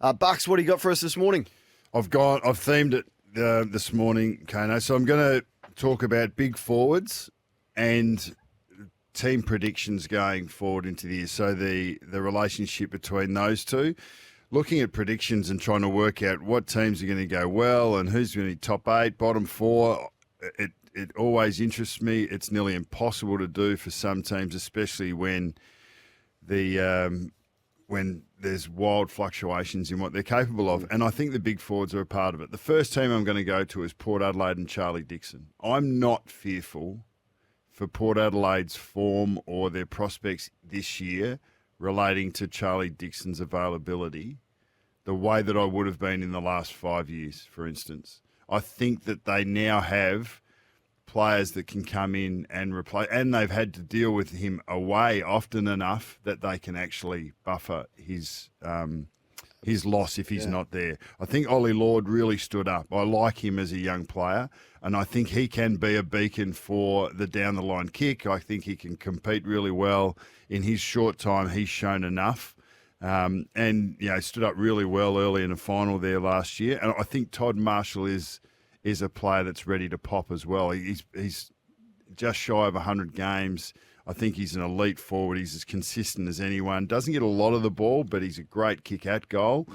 Bucks, what do you got for us this morning? I've themed it this morning, Kano. So I'm going to talk about big forwards and team predictions going forward into the year. So the relationship between those two, looking at predictions and trying to work out what teams are going to go well and who's going to be top 8, bottom 4. It always interests me. It's nearly impossible to do for some teams, especially when there's wild fluctuations in what they're capable of. And I think the big forwards are a part of it. The first team I'm going to go to is Port Adelaide and Charlie Dixon. I'm not fearful for Port Adelaide's form or their prospects this year relating to Charlie Dixon's availability the way that I would have been in the last 5 years, for instance. I think that they now have players that can come in and replace, and they've had to deal with him away often enough that they can actually buffer his loss if he's not there. I think Ollie Lord really stood up. I like him as a young player, and I think he can be a beacon for the down-the-line kick. I think he can compete really well. In his short time, he's shown enough. And stood up really well early in the final there last year. And I think Todd Marshall is a player that's ready to pop as well. He's just shy of 100 games. I think he's an elite forward. He's as consistent as anyone. Doesn't get a lot of the ball, but he's a great kick at goal.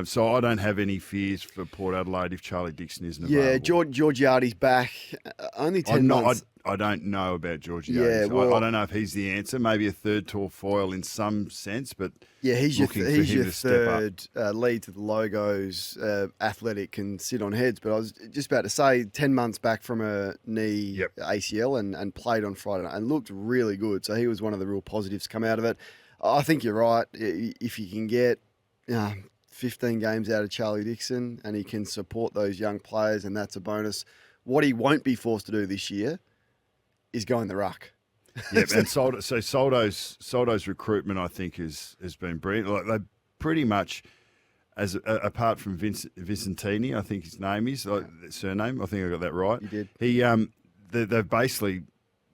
So I don't have any fears for Port Adelaide if Charlie Dixon isn't available. Yeah, Georgiades back. Only 10 months. I don't know about Georgiades. Yeah, well, I don't know if he's the answer. Maybe a third tall foil in some sense, but yeah, he's your third lead to the logos, athletic, can sit on heads. But I was just about to say, 10 months back from a knee ACL and played on Friday night and looked really good. So he was one of the real positives come out of it. I think you're right. If you can get 15 games out of Charlie Dixon and he can support those young players, and that's a bonus. What he won't be forced to do this year is go in the ruck. Yeah, and Soldo's recruitment, I think, has been brilliant. Like, they pretty much, apart from Vicentini, I think his name is, surname, I think I got that right. You did. They've basically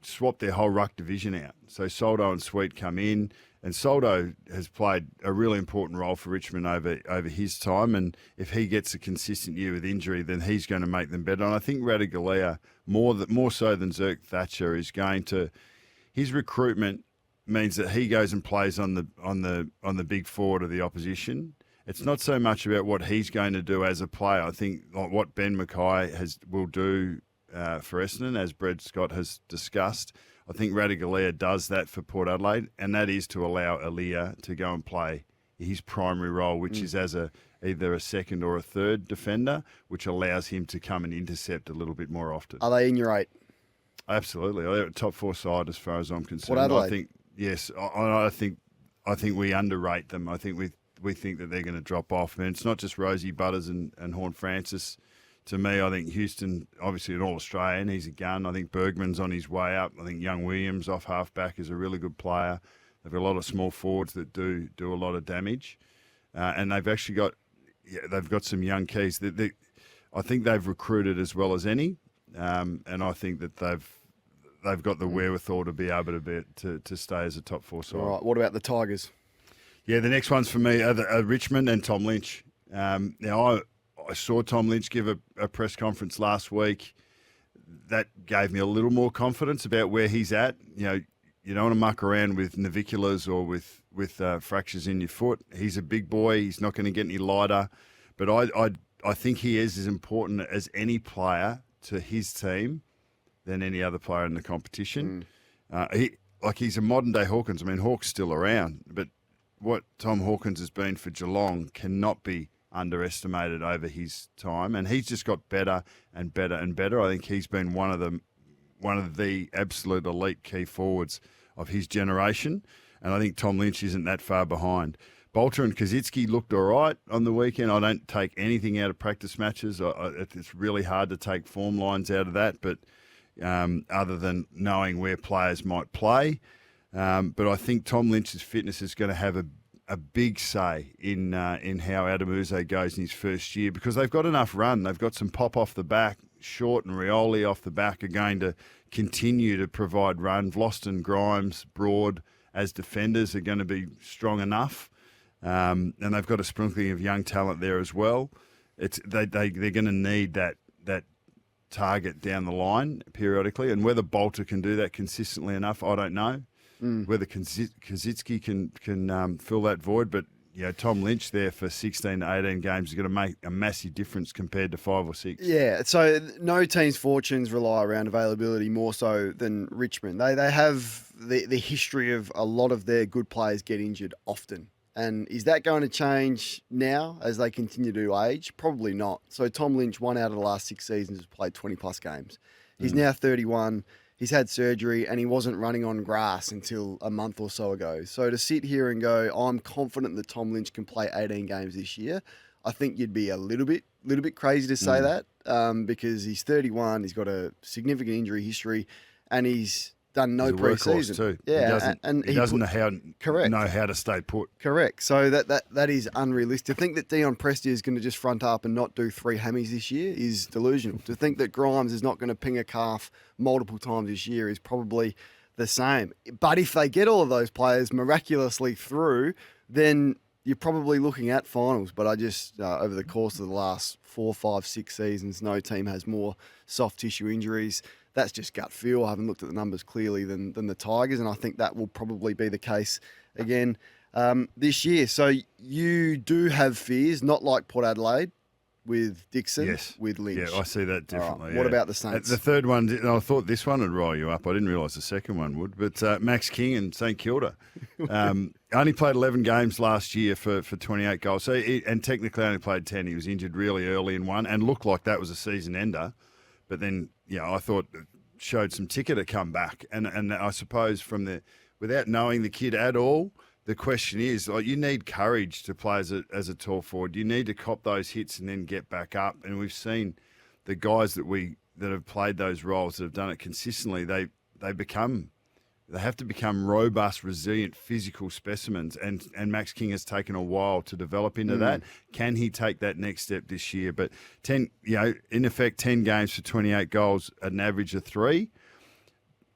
swapped their whole ruck division out. So Soldo and Sweet come in, and Soldo has played a really important role for Richmond over his time. And if he gets a consistent year with injury, then he's going to make them better. And I think Radigalia, more so than Zerk Thatcher, is going to. His recruitment means that he goes and plays on the big forward of the opposition. It's not so much about what he's going to do as a player. I think like what Ben Mackay will do for Essendon, as Brad Scott has discussed. I think Radigalia does that for Port Adelaide, and that is to allow Aaliyah to go and play his primary role, which is as either a second or a third defender, which allows him to come and intercept a little bit more often. Are they in your 8? Absolutely. They're a top 4 side as far as I'm concerned. Port Adelaide? I think, yes. I think we underrate them. I think we think that they're going to drop off. And it's not just Rosie Butters and Horn Francis. To me, I think Houston, obviously an All-Australian, he's a gun. I think Bergman's on his way up. I think Young Williams off half-back is a really good player. They've got a lot of small forwards that do a lot of damage. And they've actually got some young keys. I think they've recruited as well as any. And I think that they've got the wherewithal to be able to stay as a top 4 side. All right, what about the Tigers? Yeah, the next ones for me are Richmond and Tom Lynch. Now, I saw Tom Lynch give a press conference last week. That gave me a little more confidence about where he's at. You don't want to muck around with naviculars or with fractures in your foot. He's a big boy. He's not going to get any lighter. But I think he is as important as any player to his team than any other player in the competition. He's a modern-day Hawkins. I mean, Hawk's still around, but what Tom Hawkins has been for Geelong cannot be underestimated over his time, and he's just got better and better and better. I think he's been one of the absolute elite key forwards of his generation, and I think Tom Lynch isn't that far behind. Bolter and Kaczynski looked all right on the weekend. I don't take anything out of practice matches. It's really hard to take form lines out of that, but other than knowing where players might play. But I think Tom Lynch's fitness is going to have a big say in how Adamuzze goes in his first year, because they've got enough run. They've got some pop off the back. Short and Rioli off the back are going to continue to provide run. Vlosten, Grimes, Broad as defenders are going to be strong enough. and they've got a sprinkling of young talent there as well. They're going to need that target down the line periodically, and whether Bolter can do that consistently enough, I don't know. Whether Kazitsky can fill that void, but Tom Lynch there for 16 to 18 games is going to make a massive difference compared to 5 or 6. Yeah, so no team's fortunes rely around availability more so than Richmond. They have the history of a lot of their good players get injured often. And is that going to change now as they continue to age? Probably not. So Tom Lynch, 1 out of the last 6 seasons, has played 20-plus games. He's now 31. He's had surgery, and he wasn't running on grass until a month or so ago. So to sit here and go, I'm confident that Tom Lynch can play 18 games this year, I think you'd be a little bit crazy to say that because he's 31, he's got a significant injury history, and he's done no pre-season. Too. Yeah, he doesn't know how to stay put. Correct. So that is unrealistic. To think that Dion Prestia is going to just front up and not do 3 hammies this year is delusional. To think that Grimes is not going to ping a calf multiple times this year is probably the same. But if they get all of those players miraculously through, then you're probably looking at finals. But I just, over the course of the last 4, 5, 6 seasons, no team has more soft tissue injuries. That's just gut feel. I haven't looked at the numbers clearly than the Tigers, and I think that will probably be the case again this year. So you do have fears, not like Port Adelaide with Dixon, with Lynch. Yeah, I see that differently. Right. What about the Saints? The third one, I thought this one would rile you up. I didn't realise the second one would. But Max King and St Kilda only played 11 games last year for 28 goals. So and technically only played 10. He was injured really early in one and looked like that was a season ender. But then, I thought it showed some ticker to come back. And I suppose without knowing the kid at all, the question is, you need courage to play as a tall forward. You need to cop those hits and then get back up. And we've seen the guys that have played those roles, that have done it consistently, they have to become robust, resilient, physical specimens. And Max King has taken a while to develop into that. Can he take that next step this year? But 10 games for 28 goals at an average of 3.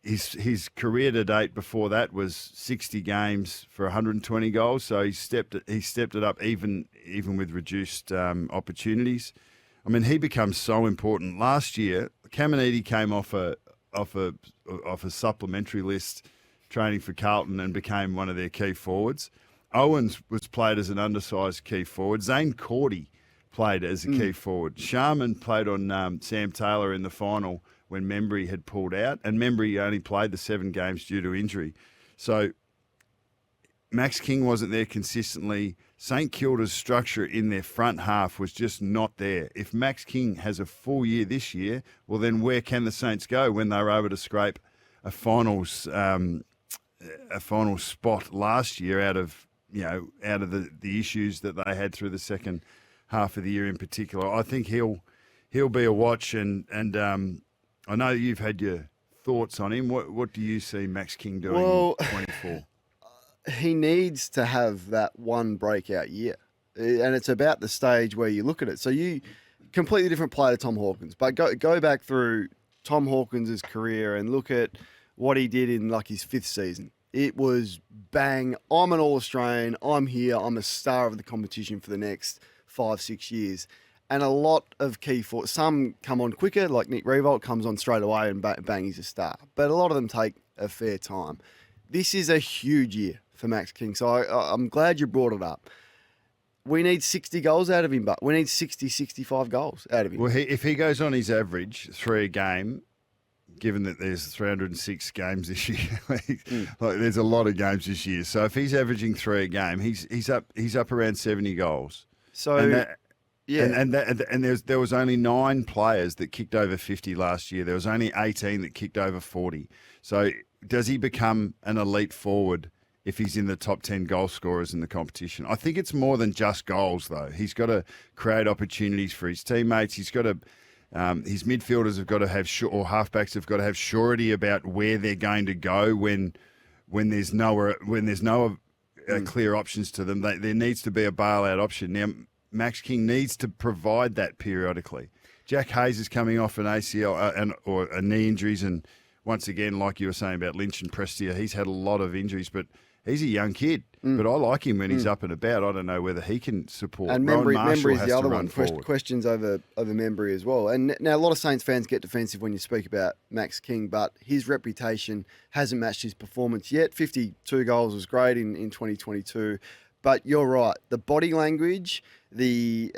His career to date before that was 60 games for 120 goals. So he stepped it up even with reduced opportunities. I mean, he becomes so important. Last year, Caminiti came off a supplementary list training for Carlton and became one of their key forwards. Owens was played as an undersized key forward. Zane Cordy played as a key forward. Sharman played on Sam Taylor in the final when Membry had pulled out, and Membry only played the 7 games due to injury. So Max King wasn't there consistently. St Kilda's structure in their front half was just not there. If Max King has a full year this year, well, then where can the Saints go when they were able to scrape a finals spot last year out of the issues that they had through the second half of the year in particular? I think he'll be a watch, and I know you've had your thoughts on him. What do you see Max King doing in 24? He needs to have that one breakout year. And it's about the stage where you look at it. So you completely different player to Tom Hawkins, but go back through Tom Hawkins' career and look at what he did in his 5th season. It was bang, I'm an All-Australian, I'm here, I'm a star of the competition for the next 5, 6 years. And a lot of key forwards, some come on quicker, like Nick Riewoldt comes on straight away and bang, he's a star. But a lot of them take a fair time. This is a huge year for Max King, so I'm glad you brought it up. We need 60 goals out of him, but we need 60, 65 goals out of him. Well, if he goes on his average 3 a game, given that there's 306 games this year, there's a lot of games this year. So if he's averaging 3 a game, he's up around 70 goals. So there was only 9 players that kicked over 50 last year. There was only 18 that kicked over 40. So does he become an elite forward if he's in the top 10 goal scorers in the competition? I think it's more than just goals, though. He's got to create opportunities for his teammates. He's got to, his midfielders have got to have, or halfbacks have got to have surety about where they're going to go when there's no clear options to them. There needs to be a bailout option. Now, Max King needs to provide that periodically. Jack Hayes is coming off an ACL or a knee injuries, and once again, like you were saying about Lynch and Prestia, he's had a lot of injuries, but Mm. a young kid, but I like him when he's up and about. I don't know whether he can support. And Rowan Membry Marshall is has the to other run one. forward. Questions over Membry as well. And now a lot of Saints fans get defensive when you speak about Max King, but his reputation hasn't matched his performance yet. 52 goals was great in 2022. But you're right. The body language, the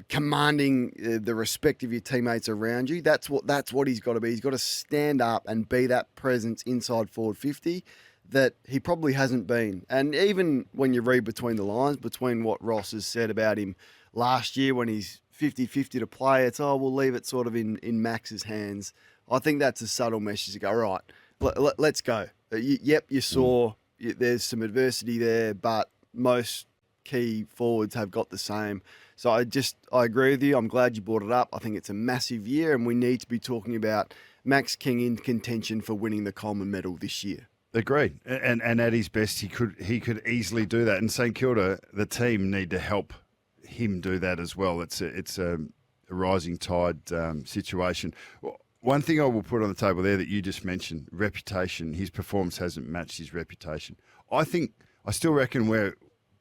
commanding the respect of your teammates around you, that's what he's got to be. He's got to stand up and be that presence inside forward 50 that he probably hasn't been. And even when you read between the lines, between what Ross has said about him last year when he's 50-50 to play, it's, we'll leave it sort of in Max's hands. I think that's a subtle message to go, right, let's go. Yep, you saw there's some adversity there, but most key forwards have got the same. So I agree with you. I'm glad you brought it up. I think it's a massive year, and we need to be talking about Max King in contention for winning the Coleman medal this year. Agreed. And at his best, he could easily do that. And St Kilda, the team, need to help him do that as well. It's a rising tide situation. One thing I will put on the table there that you just mentioned, reputation. His performance hasn't matched his reputation. I still reckon we're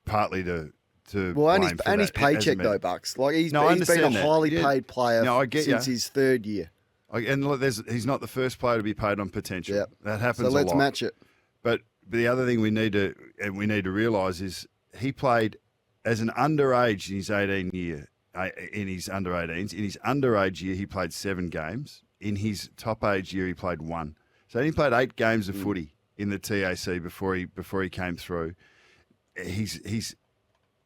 partly to blame for and his that. paycheck though, Bucks. Like he's been a highly paid player since his third year. And look, he's not the first player to be paid on potential. Yep. That happens a lot. So let's match it. But the other thing we need to realise is he played as an underage in his in his under 18s. In his underage year, he played 7 games. In his top age year, he played 1. So he played 8 games of footy in the TAC before he came through.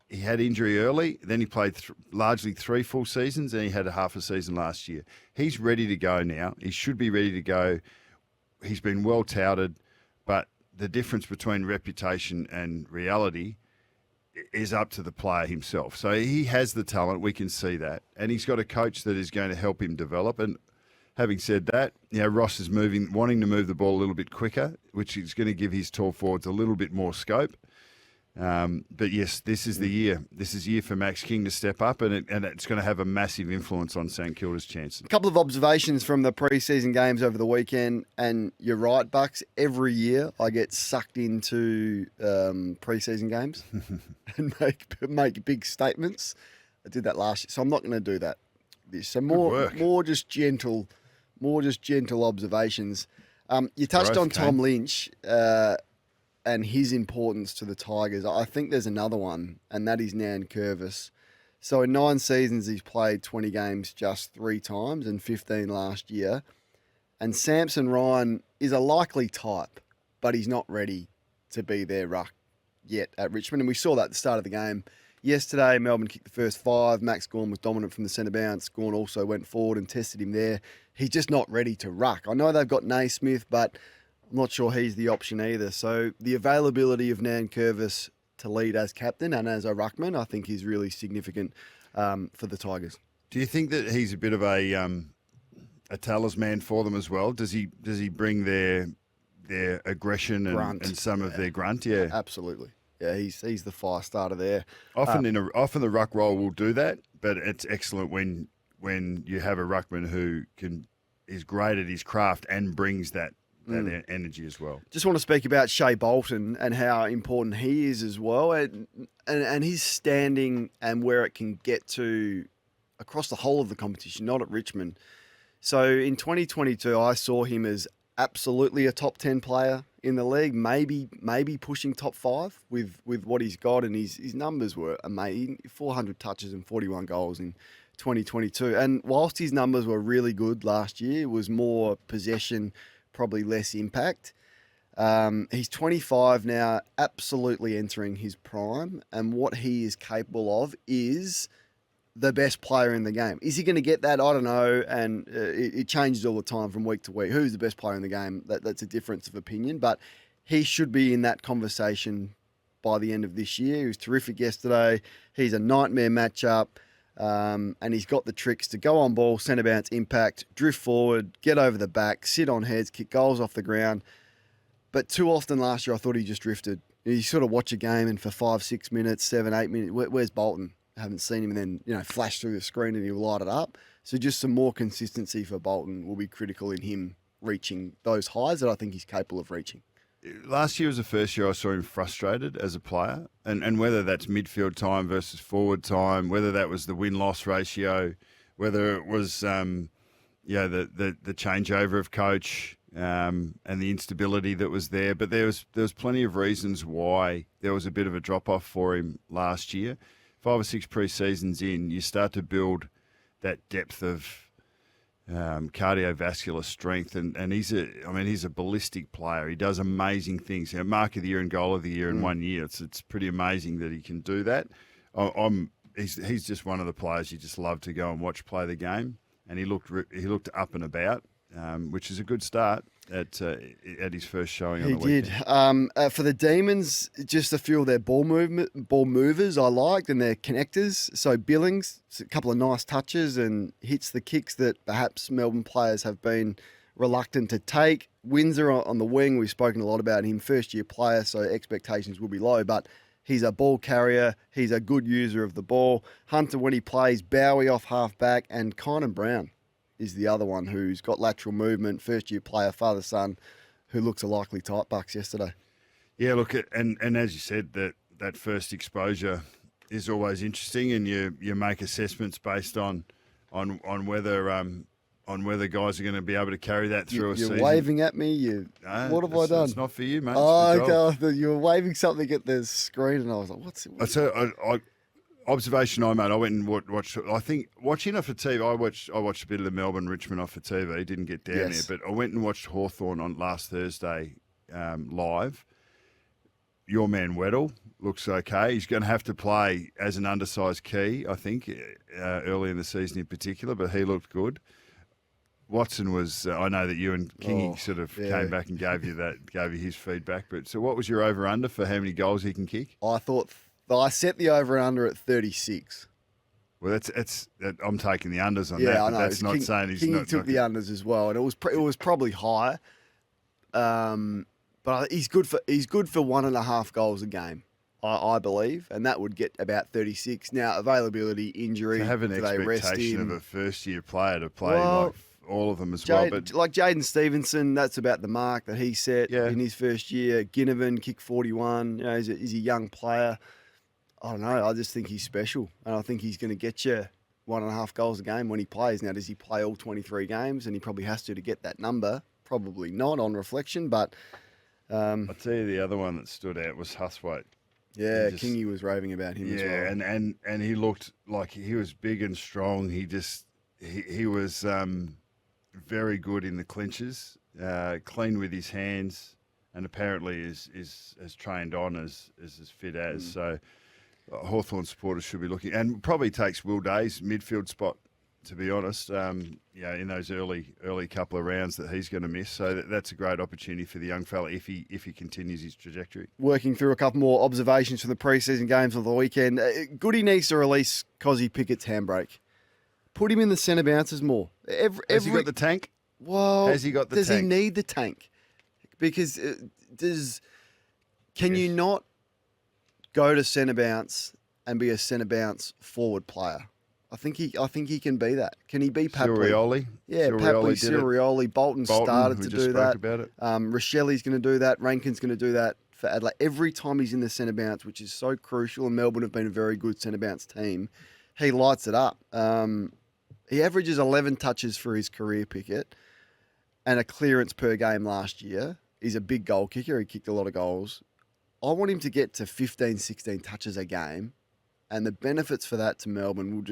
He had injury early, then he played largely 3 full seasons, and he had a half a season last year. He's ready to go now. He should be ready to go. He's been well touted, but the difference between reputation and reality is up to the player himself. So he has the talent, we can see that, and he's got a coach that is going to help him develop. And having said that, Ross is wanting to move the ball a little bit quicker, which is going to give his tall forwards a little bit more scope. But yes, this is the year. This is the year for Max King to step up, and it's going to have a massive influence on St Kilda's chances. A couple of observations from the pre-season games over the weekend, and you're right, Bucks. Every year I get sucked into pre-season games and make big statements. I did that last year, so I'm not going to do that. So more just gentle observations. You touched on Tom Lynch. And his importance to the Tigers. I think there's another one, and that is Nan Curvis. So in 9 seasons, he's played 20 games just 3 times and 15 last year. And Samson Ryan is a likely type, but he's not ready to be their ruck yet at Richmond. And we saw that at the start of the game. Yesterday, Melbourne kicked the first 5. Max Gawn was dominant from the centre bounce. Gawn also went forward and tested him there. He's just not ready to ruck. I know they've got Naismith, but I'm not sure he's the option either. So the availability of Nan Curvis to lead as captain and as a ruckman, I think is really significant for the Tigers. Do you think that he's a bit of a talisman for them as well? Does he bring their aggression and some of their grunt? Yeah, absolutely. Yeah, he's the fire starter there. Often the ruck role will do that, but it's excellent when you have a ruckman who is great at his craft and brings that energy as well. Just want to speak about Shea Bolton and how important he is as well, and his standing and where it can get to across the whole of the competition, not at Richmond. So in 2022, I saw him as absolutely a top 10 player in the league, maybe pushing top 5 with what he's got, and his numbers were amazing, 400 touches and 41 goals in 2022. And whilst his numbers were really good last year, it was more possession, probably less impact. He's 25 now, absolutely entering his prime, and what he is capable of is the best player in the game. Is he going to get that? I don't know, and it changes all the time from week to week. Who's the best player in the game? That's a difference of opinion, but he should be in that conversation by the end of this year. He was terrific yesterday. He's a nightmare matchup. And he's got the tricks to go on ball, centre bounce, impact, drift forward, get over the back, sit on heads, kick goals off the ground. But too often last year, I thought he just drifted. You sort of watch a game and for 5, 6 minutes, 7, 8 minutes, where's Bolton? I haven't seen him, and then flash through the screen and he'll light it up. So just some more consistency for Bolton will be critical in him reaching those highs that I think he's capable of reaching. last year was the first year I saw him frustrated as a player, and whether that's midfield time versus forward time, whether that was the win-loss ratio, whether it was the changeover of coach and the instability that was there. But there was plenty of reasons why there was a bit of a drop-off for him last year. 5 or 6 pre-seasons in, you start to build that depth of cardiovascular strength, and he's a ballistic player. He does amazing things. Mark of the year and goal of the year in 1 year. It's pretty amazing that he can do that. He's just one of the players you just love to go and watch play the game, and he looked up and about, which is a good start at his first showing on the weekend. He did. For the Demons, just a few of their ball movers I liked, and their connectors. So Billings, a couple of nice touches and hits the kicks that perhaps Melbourne players have been reluctant to take. Windsor on the wing, we've spoken a lot about him, first-year player, so expectations will be low, but he's a ball carrier. He's a good user of the ball. Hunter, when he plays, Bowie off half-back, and Kynan Brown is the other one who's got lateral movement, first-year player, father-son, who looks a likely tight bucks yesterday. Yeah, look, and as you said, that first exposure is always interesting, and you make assessments based on whether guys are going to be able to carry that through a season. You're waving at me. No, what have I done? It's not for you, mate. Oh, okay. You were waving something at the screen, and I was like, "What's it?" Observation I made. I went and watched. I think watching off the TV. I watched a bit of the Melbourne Richmond off the TV. Didn't get down there, but I went and watched Hawthorn on last Thursday live. Your man Weddle looks okay. He's going to have to play as an undersized key, I think, early in the season in particular. But he looked good. Watson was. I know that you and Kingy came back and gave you his feedback. But so, what was your over under for how many goals he can kick? I set the over and under at 36. Well, I'm taking the unders on that. Yeah, I know. That's not saying he's not. Kingy took the unders as well, and it was probably higher. But he's good for 1.5 goals a game, I believe, and that would get about 36. Now, availability, injury, to have an expectation of a first-year player to play like all of them as well. But like Jaden Stevenson, that's about the mark that he set in his first year. Ginnivan kicked 41. You know, he's a young player. I don't know. I just think he's special, and I think he's going to get you 1.5 goals a game when he plays. Now, does he play all 23 games? And he probably has to get that number. Probably not on reflection, but I'll tell you the other one that stood out was Huswaite. Yeah, Kingy was raving about him as well. Yeah, and he looked like he was big and strong. He was very good in the clinches, clean with his hands, and apparently is as trained on as fit as. So Hawthorn supporters should be looking, and probably takes Will Day's midfield spot, to be honest. In those early couple of rounds that he's going to miss. So that's a great opportunity for the young fella if he continues his trajectory. Working through a couple more observations from the preseason games of the weekend. Goody needs to release Cozzy Pickett's handbrake. Put him in the centre bounces more. Has he got the tank? Well, has he got the tank? Does he need the tank? Because can you not go to centre bounce and be a centre bounce forward player? I think he can be that. Can he be Papley? Sirioli? Yeah, Papley, Sirioli. Bolton started to do that. About it. Rochelli's going to do that. Rankin's going to do that for Adelaide. Every time he's in the centre bounce, which is so crucial, and Melbourne have been a very good centre bounce team, he lights it up. He averages 11 touches for his career, Pickett, and a clearance per game last year. He's a big goal kicker. He kicked a lot of goals. I want him to get to 15, 16 touches a game, and the benefits for that to Melbourne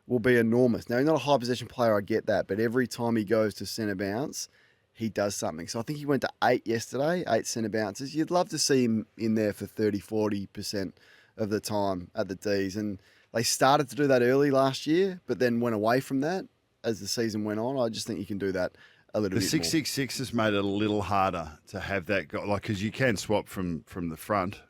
will be enormous. Now, he's not a high possession player, I get that, but every time he goes to centre bounce, he does something. So I think he went to 8 yesterday, 8 centre bounces. You'd love to see him in there for 30, 40% of the time at the Ds. And they started to do that early last year, but then went away from that as the season went on. I just think you can do that a little bit more. The 666 has made it a little harder to have that guy, because you can swap from the front,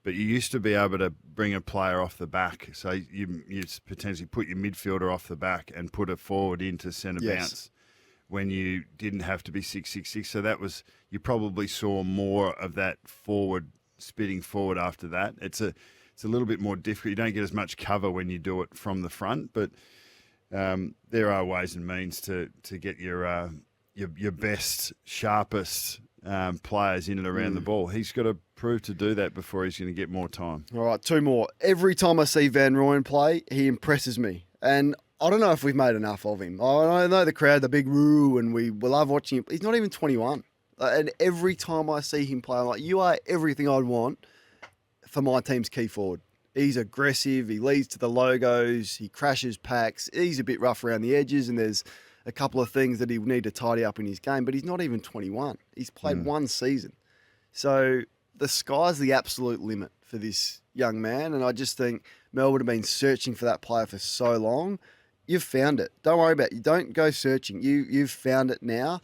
but you used to be able to bring a player off the back. So you potentially put your midfielder off the back and put a forward into centre bounce when you didn't have to be 666. So that was, you probably saw more of that forward, spitting forward after that. It's a little bit more difficult. You don't get as much cover when you do it from the front, but there are ways and means to get your best, sharpest players in and around the ball. He's got to prove to do that before he's going to get more time. All right, two more. Every time I see Van Rooyen play, he impresses me. And I don't know if we've made enough of him. I know the crowd, the big woo, and we love watching him. He's not even 21. And every time I see him play, I'm like, you are everything I'd want for my team's key forward. He's aggressive. He leads to the logos. He crashes packs. He's a bit rough around the edges, and there's a couple of things that he'll need to tidy up in his game, but he's not even 21. He's played one season. So the sky's the absolute limit for this young man, and I just think Melbourne have been searching for that player for so long. You've found it. Don't worry about it. You don't go searching. You've found it now.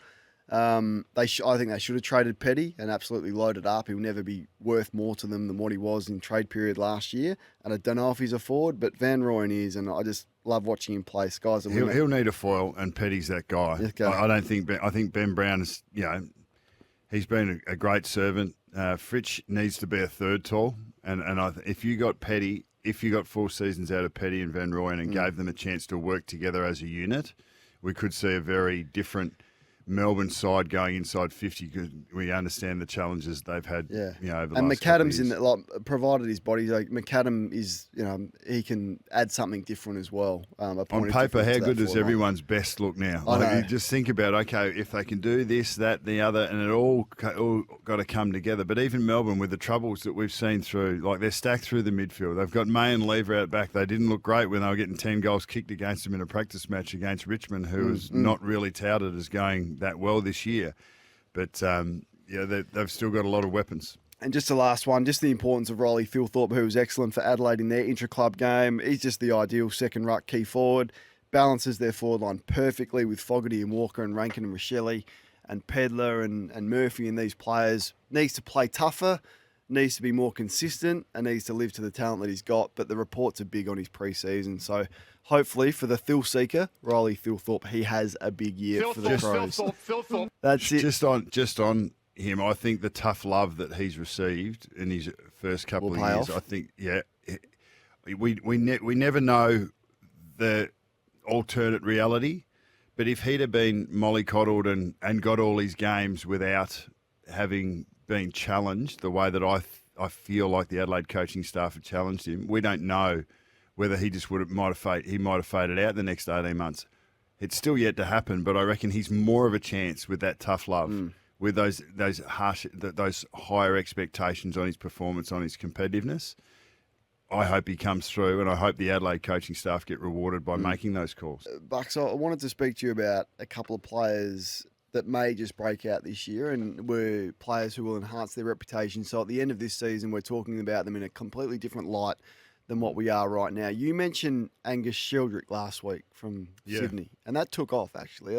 I think they should have traded Petty and absolutely loaded up. He'll never be worth more to them than what he was in trade period last year. And I don't know if he's a forward, but Van Rooyen is, and I just love watching him play. Sky's the limit. He'll need a foil, and Petty's that guy. Okay. I think Ben Brown is, he's been a great servant. Fritsch needs to be a third tall, and if you got Petty, if you got 4 seasons out of Petty and Van Rooyen and gave them a chance to work together as a unit, we could see a very different Melbourne side going inside 50 because we understand the challenges they've had. Yeah, over the and last couple of McAdam's years. provided his body. Like McAdam is, he can add something different as well. On paper, how good does everyone's best look now? I know. You just think about, okay, if they can do this, that, the other, and it all got to come together. But even Melbourne, with the troubles that we've seen through, like they're stacked through the midfield. They've got May and Lever out back. They didn't look great when they were getting 10 goals kicked against them in a practice match against Richmond, who was not really touted as going that well this year. But, they've still got a lot of weapons. And just the last one, just the importance of Riley Thilthorpe, who was excellent for Adelaide in their intra-club game. He's just the ideal second ruck key forward. Balances their forward line perfectly with Fogarty and Walker and Rankin and Rochelle and Pedler and Murphy and these players. Needs to play tougher, needs to be more consistent, and needs to live to the talent that he's got. But the reports are big on his pre-season. So hopefully for the Thil seeker, Riley Thilthorpe, he has a big year for the Crows. That's it. Just on him, I think the tough love that he's received in his first couple of years, I think, we never know the alternate reality, but if he'd have been mollycoddled and got all his games without having been challenged the way that I feel like the Adelaide coaching staff have challenged him, we don't know whether he just might have faded out the next 18 months. It's still yet to happen, but I reckon he's more of a chance with that tough love, with those higher expectations on his performance, on his competitiveness. I hope he comes through, and I hope the Adelaide coaching staff get rewarded by making those calls. Bucks, I wanted to speak to you about a couple of players that may just break out this year and were players who will enhance their reputation. So at the end of this season, we're talking about them in a completely different light than what we are right now. You mentioned Angus Sheldrick last week from Sydney, and that took off, actually.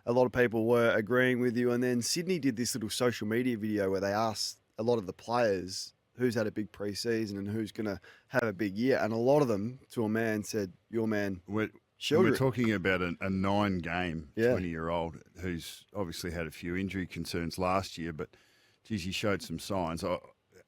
A lot of people were agreeing with you, and then Sydney did this little social media video where they asked a lot of the players who's had a big pre-season and who's going to have a big year, and a lot of them, to a man, said, your man, Sheldrick. We're talking about a 9-game 20-year-old who's obviously had a few injury concerns last year, but, geez, he showed some signs.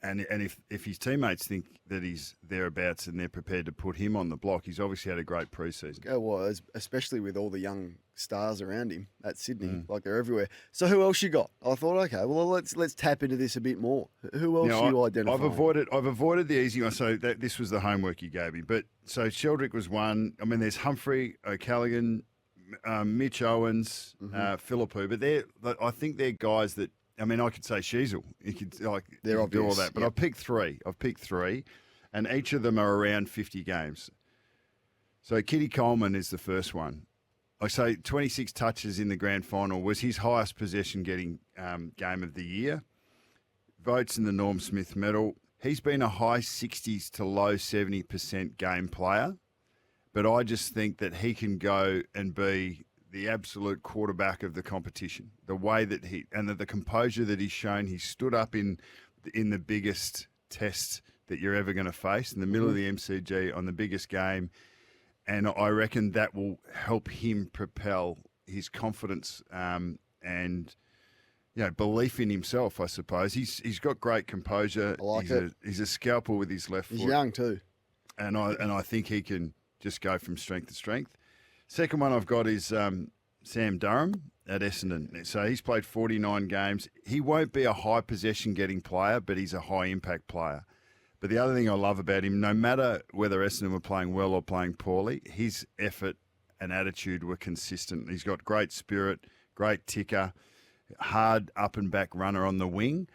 And if his teammates think that he's thereabouts and they're prepared to put him on the block, he's obviously had a great pre-season. Oh, well, especially with all the young stars around him at Sydney, like they're everywhere. So who else you got? I thought, okay, well let's tap into this a bit more. Who else do you identify? I've avoided the easy one. So this was the homework you gave me. But so Sheldrick was one. I mean, there's Humphrey, O'Callaghan, Mitch Owens, Philippou, but I think they're guys that. I mean, I could say Sheasel. You could do all that, but I've picked three. And each of them are around 50 games. So Kitty Coleman is the first one. I say 26 touches in the grand final was his highest possession getting game of the year. Votes in the Norm Smith medal. He's been a high 60s to low 70% game player, but I just think that he can go and be the absolute quarterback of the competition. The way that the composure that he's shown, he stood up in the biggest test that you're ever going to face, in the middle of the MCG on the biggest game. And I reckon that will help him propel his confidence and belief in himself, I suppose. He's got great composure. I like it. He's a scalper with his left foot. He's young too. And I think he can just go from strength to strength. Second one I've got is Sam Durham at Essendon. So he's played 49 games. He won't be a high possession getting player, but he's a high impact player. But the other thing I love about him, no matter whether Essendon were playing well or playing poorly, his effort and attitude were consistent. He's got great spirit, great ticker, hard up and back runner on the wing.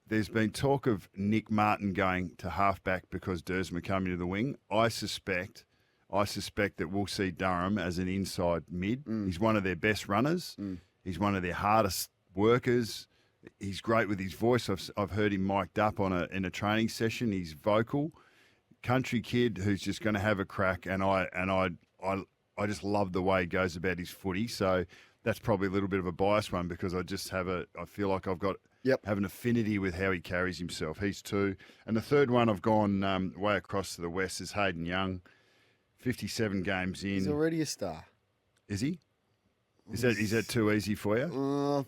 There's been talk of Nick Martin going to halfback because Dersma coming to the wing. I suspect that we'll see Durham as an inside mid. He's one of their best runners. He's one of their hardest workers. He's great with his voice. I've heard him mic'd up in a training session. He's vocal, country kid who's just going to have a crack. And I just love the way he goes about his footy. So that's probably a little bit of a biased one because I feel like I've got have an affinity with how he carries himself. He's 2. And the third one I've gone way across to the west is Hayden Young. 57 games in. He's already a star. Is he? Is that too easy for you?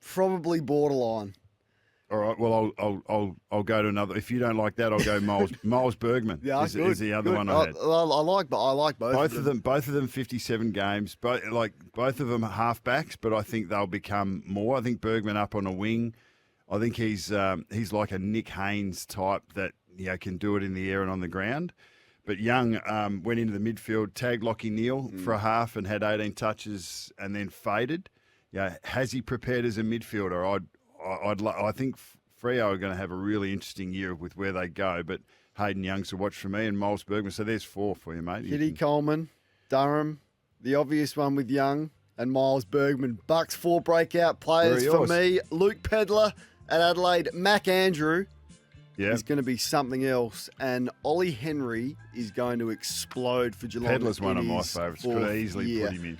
Probably borderline. All right. Well, I'll go to another. If you don't like that, I'll go Miles Bergman. Yeah, is the other one I had. I like both. Both of them 57 games. Both of them are halfbacks, but I think they'll become more. I think Bergman up on a wing. I think he's like a Nick Haynes type that can do it in the air and on the ground. But Young went into the midfield, tagged Lachie Neale for a half and had 18 touches and then faded. Has he prepared as a midfielder? I think Freo are going to have a really interesting year with where they go. But Hayden Young's a watch for me and Miles Bergman. So there's 4 for you, mate. Kitty Coleman, Durham, the obvious one with Young and Miles Bergman. Bucks 4 breakout players for me. Luke Pedler at Adelaide, Mac Andrew. Yeah. He's going to be something else. And Ollie Henry is going to explode for Geelong. Pedler's one of my favourites. Could easily put him in.